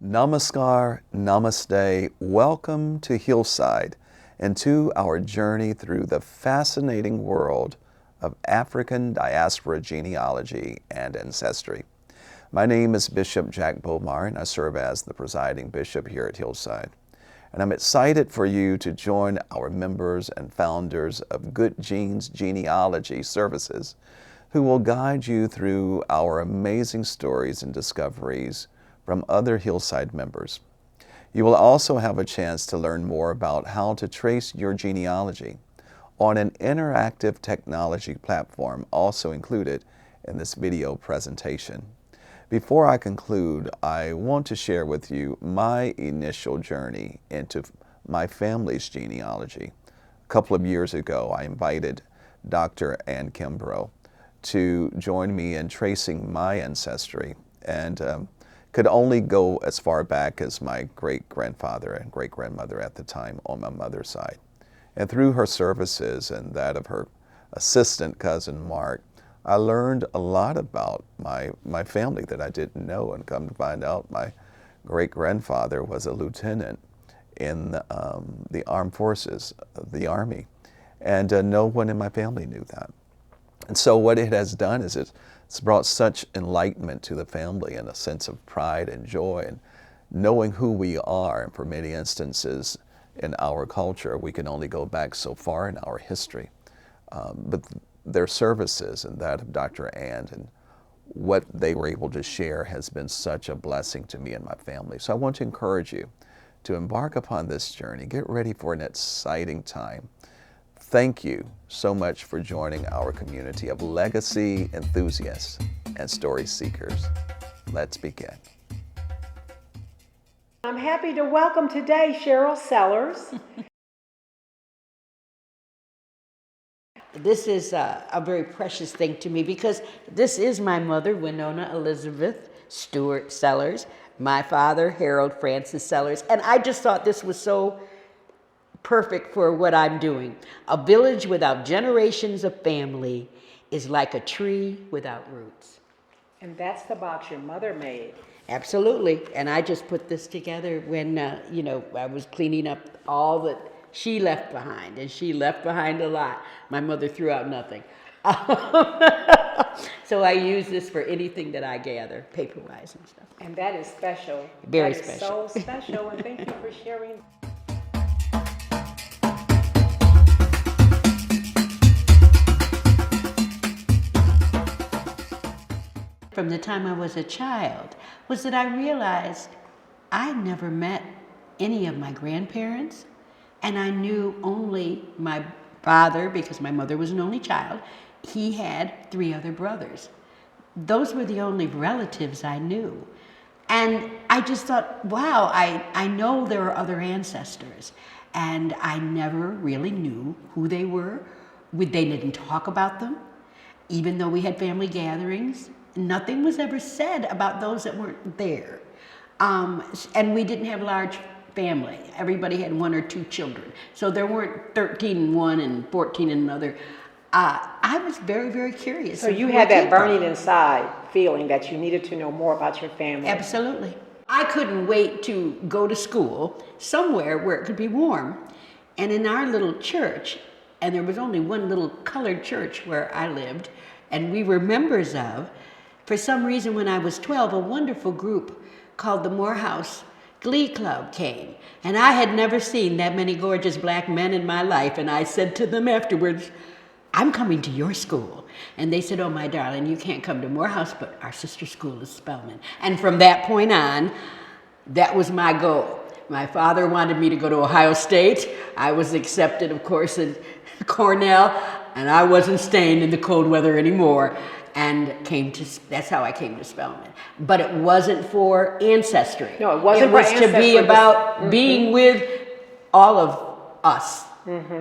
Namaskar, Namaste, welcome to Hillside and to our journey through the fascinating world of African diaspora genealogy and ancestry. My name is Bishop Jack Bomar and I serve as the presiding bishop here at Hillside. And I'm excited for you to join our members and founders of Good Genes Genealogy Services who will guide you through our amazing stories and discoveries from other Hillside members. You will also have a chance to learn more about how to trace your genealogy on an interactive technology platform also included in this video presentation. Before I conclude, I want to share with you my initial journey into my family's genealogy. A couple of years ago, I invited Dr. Ann Kimbrough to join me in tracing my ancestry and could only go as far back as my great-grandfather and great-grandmother at the time on my mother's side. And through her services and that of her assistant cousin Mark, I learned a lot about my family that I didn't know, and come to find out my great-grandfather was a lieutenant in the armed forces, the Army, and no one in my family knew that. And so what it has done is it's brought such enlightenment to the family and a sense of pride and joy and knowing who we are. And for many instances in our culture, we can only go back so far in our history. But their services and that of Dr. Ann and what they were able to share has been such a blessing to me and my family. So I want to encourage you to embark upon this journey. Get ready for an exciting time. Thank you so much for joining our community of legacy enthusiasts and story seekers. Let's begin. I'm happy to welcome today Cheryl Sellers. This is a very precious thing to me because this is my mother, Winona Elizabeth Stewart Sellers, my father, Harold Francis Sellers, and I just thought this was so perfect for what I'm doing. A village without generations of family is like a tree without roots. And that's the box your mother made. Absolutely. And I just put this together when, I was cleaning up all that she left behind. And she left behind a lot. My mother threw out nothing. So I use this for anything that I gather, paper-wise and stuff. And that is special. Very that is special. so special, and thank you for sharing. From the time I was a child was that I realized I never met any of my grandparents, and I knew only my father because my mother was an only child. He had 3 other brothers. Those were the only relatives I knew. And I just thought, wow, I know there are other ancestors, and I never really knew who they were. They didn't talk about them, even though we had family gatherings. Nothing was ever said about those that weren't there. And we didn't have large family. Everybody had 1 or 2 children. So there weren't 13 in one and 14 in another. I was very, very curious. So you had that burning inside feeling that you needed to know more about your family. Absolutely. I couldn't wait to go to school somewhere where it could be warm. And in our little church, and there was only one little colored church where I lived, and we were members of, for some reason when I was 12, a wonderful group called the Morehouse Glee Club came. And I had never seen that many gorgeous black men in my life. And I said to them afterwards, I'm coming to your school. And they said, oh, my darling, you can't come to Morehouse, but our sister school is Spelman. And from that point on, that was my goal. My father wanted me to go to Ohio State. I was accepted, of course, at Cornell, and I wasn't staying in the cold weather anymore. And that's how I came to Spelman. But it wasn't for ancestry. No, it wasn't for ancestry. It was to be about being with all of us.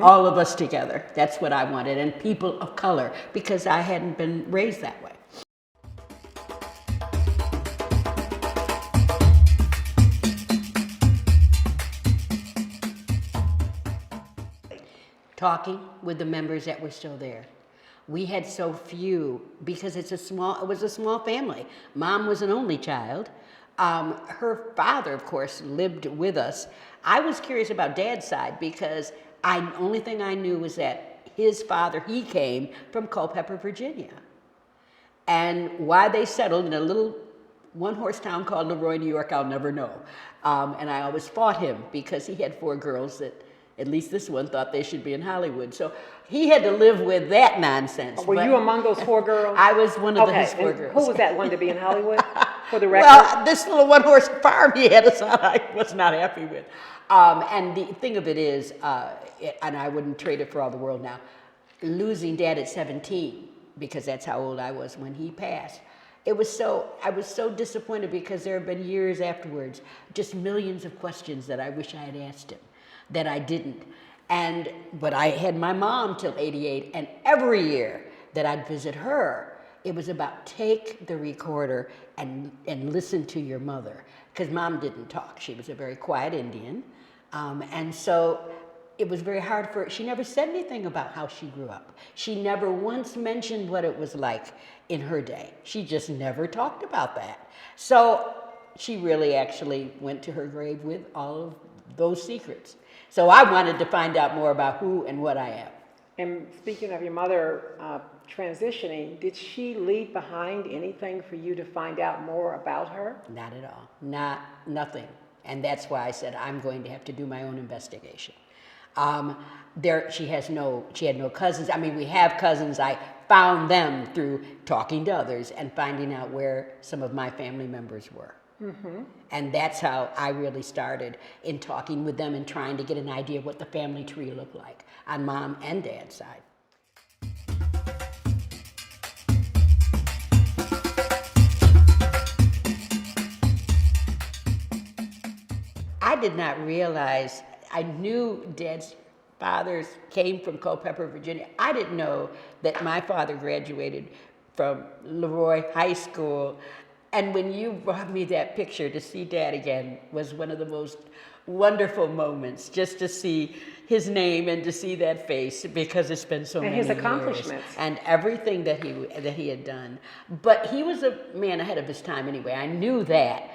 All of us together. That's what I wanted. And people of color, because I hadn't been raised that way. Talking with the members that were still there. We had so few because it was a small family. Mom was an only child. Her father, of course, lived with us. I was curious about Dad's side because only thing I knew was that his father, he came from Culpeper, Virginia. And why they settled in a little one-horse town called Leroy, New York, I'll never know. And I always fought him because he had 4 girls that, at least this one, thought they should be in Hollywood. So he had to live with that nonsense. Were you among those 4 girls? I was one of his 4 and girls. who was that one to be in Hollywood, for the record? Well, this little one-horse farm he had us on, I was not happy with. And the thing of it is, and I wouldn't trade it for all the world now, losing Dad at 17, because that's how old I was when he passed. I was so disappointed because there have been years afterwards, just millions of questions that I wish I had asked him, that I didn't. But I had my mom till 88, and every year that I'd visit her, it was about take the recorder and listen to your mother, because Mom didn't talk. She was a very quiet Indian, and so it was very hard for her. She never said anything about how she grew up. She never once mentioned what it was like in her day. She just never talked about that. So she really actually went to her grave with all of those secrets. So I wanted to find out more about who and what I am. And speaking of your mother transitioning, did she leave behind anything for you to find out more about her? Not at all. Nothing. And that's why I said I'm going to have to do my own investigation. She had no cousins. I mean, we have cousins. I found them through talking to others and finding out where some of my family members were. Mm-hmm. And that's how I really started in talking with them and trying to get an idea of what the family tree looked like on Mom and Dad's side. I did not realize, I knew Dad's fathers came from Culpeper, Virginia. I didn't know that my father graduated from Leroy High School. And when you brought me that picture to see Dad again was one of the most wonderful moments, just to see his name and to see that face, because it's been so many years. And his accomplishments. And everything that he had done. But he was a man ahead of his time anyway. I knew that.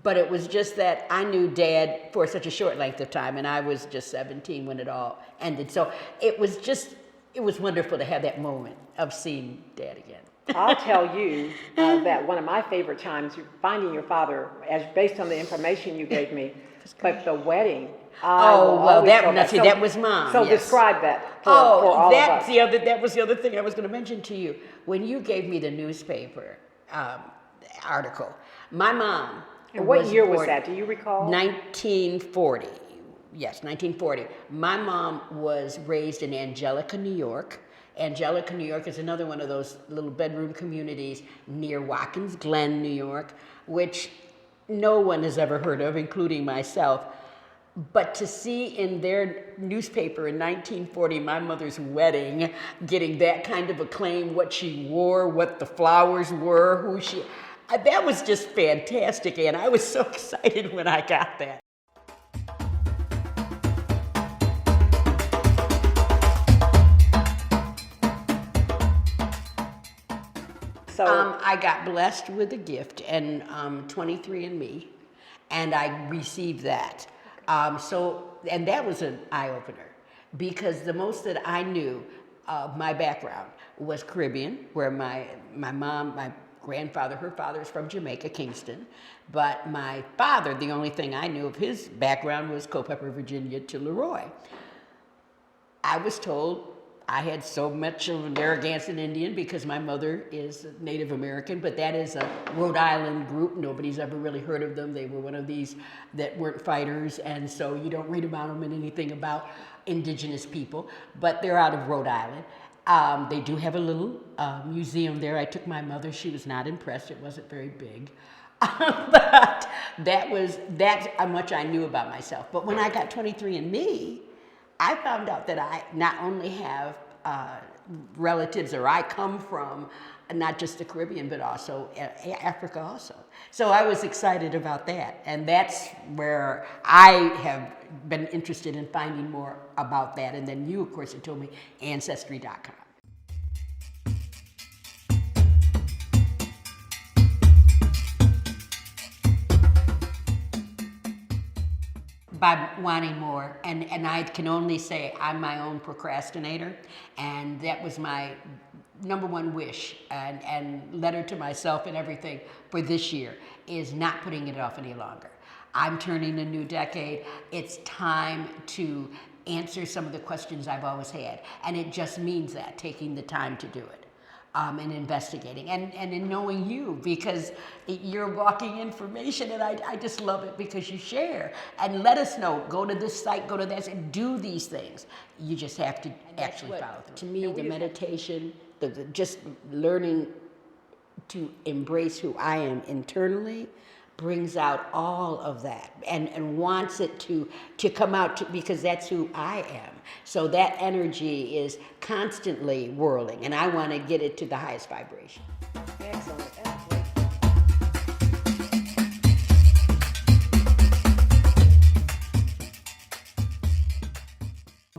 But it was just that I knew Dad for such a short length of time, and I was just 17 when it all ended. So it was wonderful to have that moment of seeing Dad again. I'll tell you that one of my favorite times finding your father, as based on the information you gave me, but the wedding. That was Mom. So yes. Describe that for all of us. That was the other thing I was going to mention to you. When you gave me the newspaper article, my mom. And what year was that? Do you recall? 1940. Yes, 1940. My mom was raised in Angelica, New York. Angelica, New York is another one of those little bedroom communities near Watkins Glen, New York, which no one has ever heard of, including myself. But to see in their newspaper in 1940 my mother's wedding, getting that kind of acclaim, what she wore, what the flowers were, that was just fantastic, and I was so excited when I got that. So I got blessed with a gift, and 23andMe, and I received that. And that was an eye-opener, because the most that I knew of my background was Caribbean, where my mom, my grandfather, her father is from Jamaica, Kingston, but my father, the only thing I knew of his background was Culpeper, Virginia to Leroy. I was told I had so much of a Narragansett Indian because my mother is Native American, but that is a Rhode Island group. Nobody's ever really heard of them. They were one of these that weren't fighters, and so you don't read about them in anything about indigenous people, but they're out of Rhode Island. They do have a little museum there. I took my mother. She was not impressed. It wasn't very big. But that's how much I knew about myself. But when I got 23andMe, I found out that I not only have relatives, or I come from not just the Caribbean, but also Africa also. So I was excited about that. And that's where I have been interested in finding more about that. And then you, of course, had told me Ancestry.com. by wanting more. And I can only say I'm my own procrastinator, and that was my number one wish and letter to myself and everything for this year is not putting it off any longer. I'm turning a new decade. It's time to answer some of the questions I've always had. And it just means that, taking the time to do it. And investigating and in knowing you, because you're walking information, and I just love it because you share and let us know, go to this site, go to that, and do these things. You just have to actually follow through. To me, the meditation, the just learning to embrace who I am internally brings out all of that and wants it to come out because that's who I am. So that energy is constantly whirling, and I want to get it to the highest vibration. Excellent.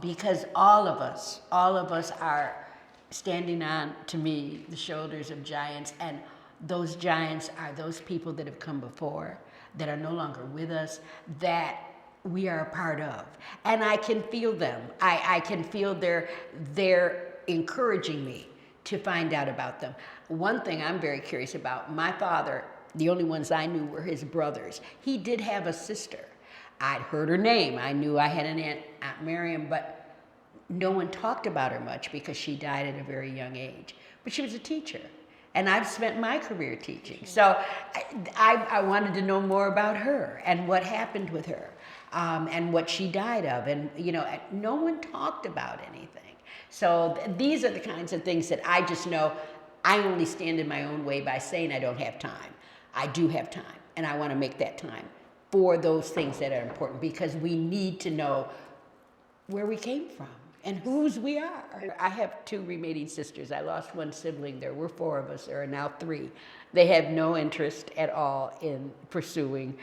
Because all of us are standing on, to me, the shoulders of giants, and those giants are those people that have come before, that are no longer with us, that we are a part of. And I can feel them. I can feel they're encouraging me to find out about them. One thing I'm very curious about, my father, the only ones I knew were his brothers. He did have a sister. I'd heard her name. I knew I had an Aunt Miriam, but no one talked about her much because she died at a very young age. But she was a teacher. And I've spent my career teaching. So I wanted to know more about her and what happened with her and what she died of. And, no one talked about anything. So these are the kinds of things that I just know I only stand in my own way by saying I don't have time. I do have time, and I want to make that time for those things that are important, because we need to know where we came from and whose we are. I have 2 remaining sisters. I lost one sibling. There were 4 of us. There are now 3. They have no interest at all in pursuing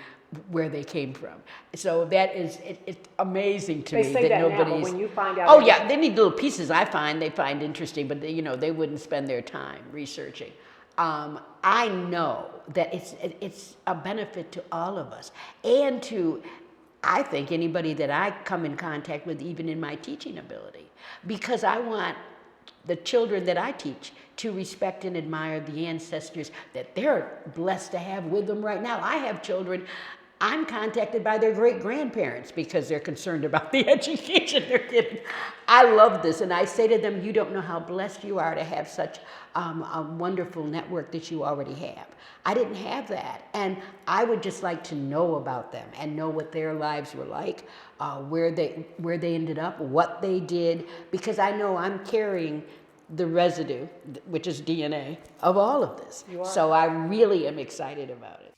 where they came from. So that is, it's amazing to me They say that nobody's... now, but when you find out... Oh yeah, they need little pieces they find interesting, but they wouldn't spend their time researching. I know that it's a benefit to all of us, and to, I think, anybody that I come in contact with, even in my teaching ability, because I want the children that I teach to respect and admire the ancestors that they're blessed to have with them right now. I have children, I'm contacted by their great-grandparents because they're concerned about the education they're getting. I love this, and I say to them, you don't know how blessed you are to have such a wonderful network that you already have. I didn't have that, and I would just like to know about them and know what their lives were like, where they ended up, what they did, because I know I'm carrying the residue, which is DNA, of all of this. You are. So I really am excited about it.